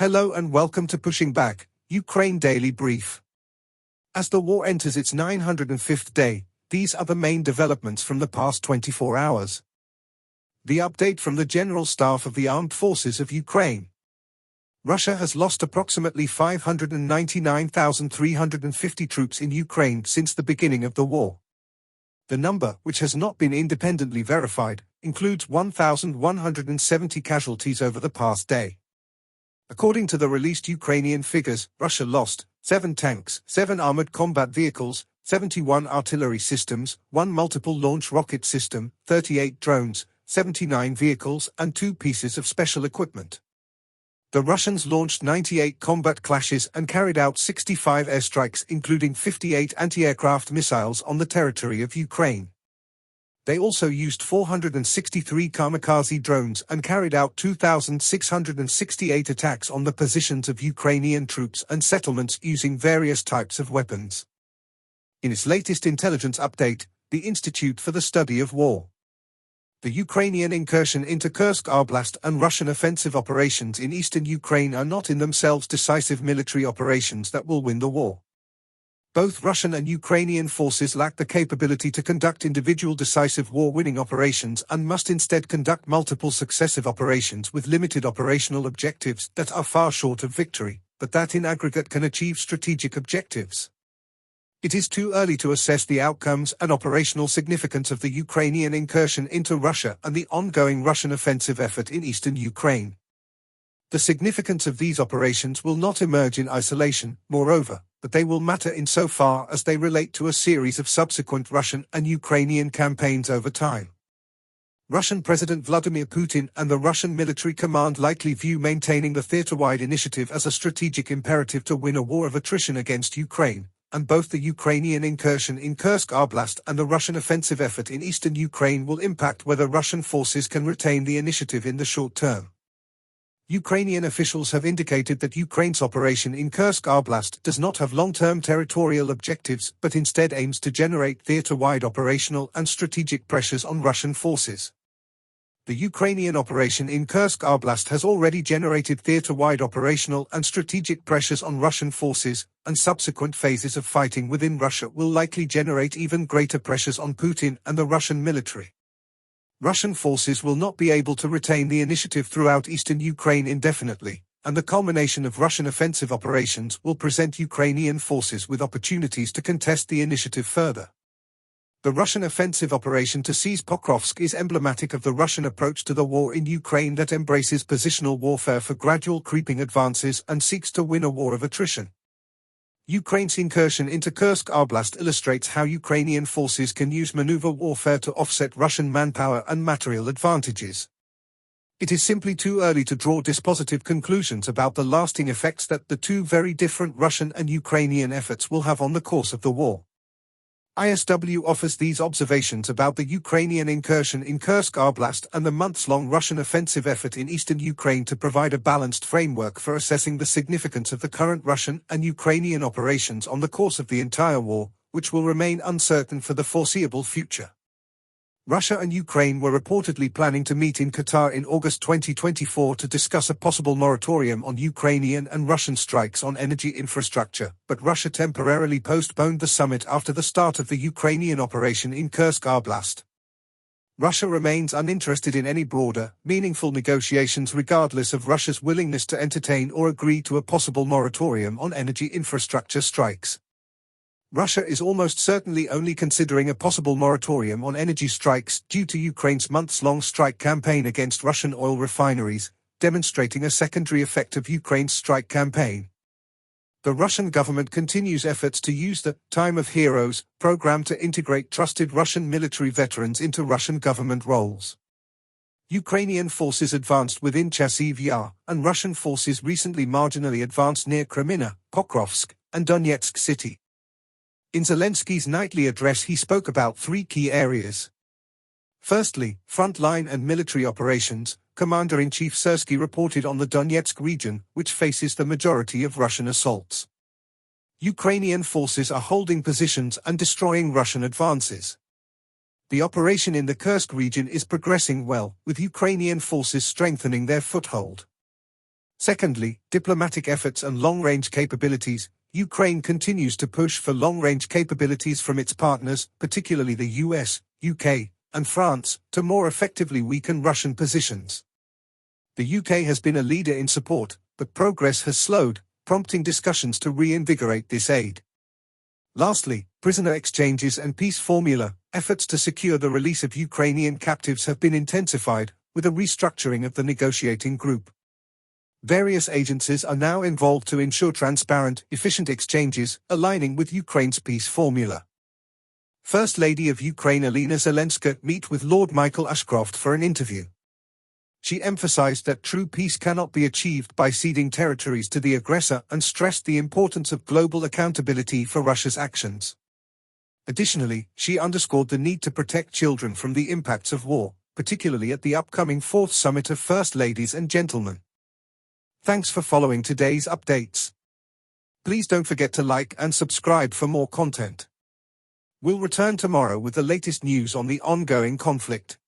Hello and welcome to Pushing Back, Ukraine Daily Brief. As the war enters its 905th day, these are the main developments from the past 24 hours. The update from the General Staff of the Armed Forces of Ukraine. Russia has lost approximately 599,350 troops in Ukraine since the beginning of the war. The number, which has not been independently verified, includes 1,170 casualties over the past day. According to the released Ukrainian figures, Russia lost 7 tanks, 7 armored combat vehicles, 71 artillery systems, 1 multiple launch rocket system, 38 drones, 79 vehicles and 2 pieces of special equipment. The Russians launched 98 combat clashes and carried out 65 airstrikes, including 58 anti-aircraft missiles on the territory of Ukraine. They also used 463 kamikaze drones and carried out 2,668 attacks on the positions of Ukrainian troops and settlements using various types of weapons. In its latest intelligence update, the Institute for the Study of War. The Ukrainian incursion into Kursk Oblast and Russian offensive operations in eastern Ukraine are not in themselves decisive military operations that will win the war. Both Russian and Ukrainian forces lack the capability to conduct individual decisive war-winning operations and must instead conduct multiple successive operations with limited operational objectives that are far short of victory, but that in aggregate can achieve strategic objectives. It is too early to assess the outcomes and operational significance of the Ukrainian incursion into Russia and the ongoing Russian offensive effort in eastern Ukraine. The significance of these operations will not emerge in isolation, moreover, but they will matter insofar as they relate to a series of subsequent Russian and Ukrainian campaigns over time. Russian President Vladimir Putin and the Russian military command likely view maintaining the theater-wide initiative as a strategic imperative to win a war of attrition against Ukraine, and both the Ukrainian incursion in Kursk Oblast and the Russian offensive effort in eastern Ukraine will impact whether Russian forces can retain the initiative in the short term. Ukrainian officials have indicated that Ukraine's operation in Kursk Oblast does not have long-term territorial objectives but instead aims to generate theater-wide operational and strategic pressures on Russian forces. The Ukrainian operation in Kursk Oblast has already generated theater-wide operational and strategic pressures on Russian forces, and subsequent phases of fighting within Russia will likely generate even greater pressures on Putin and the Russian military. Russian forces will not be able to retain the initiative throughout eastern Ukraine indefinitely, and the culmination of Russian offensive operations will present Ukrainian forces with opportunities to contest the initiative further. The Russian offensive operation to seize Pokrovsk is emblematic of the Russian approach to the war in Ukraine that embraces positional warfare for gradual creeping advances and seeks to win a war of attrition. Ukraine's incursion into Kursk Oblast illustrates how Ukrainian forces can use maneuver warfare to offset Russian manpower and material advantages. It is simply too early to draw dispositive conclusions about the lasting effects that the two very different Russian and Ukrainian efforts will have on the course of the war. ISW offers these observations about the Ukrainian incursion in Kursk Oblast and the months-long Russian offensive effort in eastern Ukraine to provide a balanced framework for assessing the significance of the current Russian and Ukrainian operations on the course of the entire war, which will remain uncertain for the foreseeable future. Russia and Ukraine were reportedly planning to meet in Qatar in August 2024 to discuss a possible moratorium on Ukrainian and Russian strikes on energy infrastructure, but Russia temporarily postponed the summit after the start of the Ukrainian operation in Kursk Oblast. Russia remains uninterested in any broader, meaningful negotiations regardless of Russia's willingness to entertain or agree to a possible moratorium on energy infrastructure strikes. Russia is almost certainly only considering a possible moratorium on energy strikes due to Ukraine's months-long strike campaign against Russian oil refineries, demonstrating a secondary effect of Ukraine's strike campaign. The Russian government continues efforts to use the Time of Heroes program to integrate trusted Russian military veterans into Russian government roles. Ukrainian forces advanced within Chasiv Yar, and Russian forces recently marginally advanced near Kreminna, Pokrovsk, and Donetsk city. In Zelensky's nightly address he spoke about 3 key areas. Firstly, frontline and military operations. Commander-in-Chief Sersky reported on the Donetsk region, which faces the majority of Russian assaults. Ukrainian forces are holding positions and destroying Russian advances. The operation in the Kursk region is progressing well, with Ukrainian forces strengthening their foothold. Secondly, diplomatic efforts and long-range capabilities. Ukraine continues to push for long-range capabilities from its partners, particularly the US, UK, and France, to more effectively weaken Russian positions. The UK has been a leader in support, but progress has slowed, prompting discussions to reinvigorate this aid. Lastly, prisoner exchanges and peace formula. Efforts to secure the release of Ukrainian captives have been intensified, with a restructuring of the negotiating group. Various agencies are now involved to ensure transparent, efficient exchanges, aligning with Ukraine's peace formula. First Lady of Ukraine Olena Zelenska met with Lord Michael Ashcroft for an interview. She emphasized that true peace cannot be achieved by ceding territories to the aggressor and stressed the importance of global accountability for Russia's actions. Additionally, she underscored the need to protect children from the impacts of war, particularly at the upcoming 4th Summit of First Ladies and Gentlemen. Thanks for following today's updates. Please don't forget to like and subscribe for more content. We'll return tomorrow with the latest news on the ongoing conflict.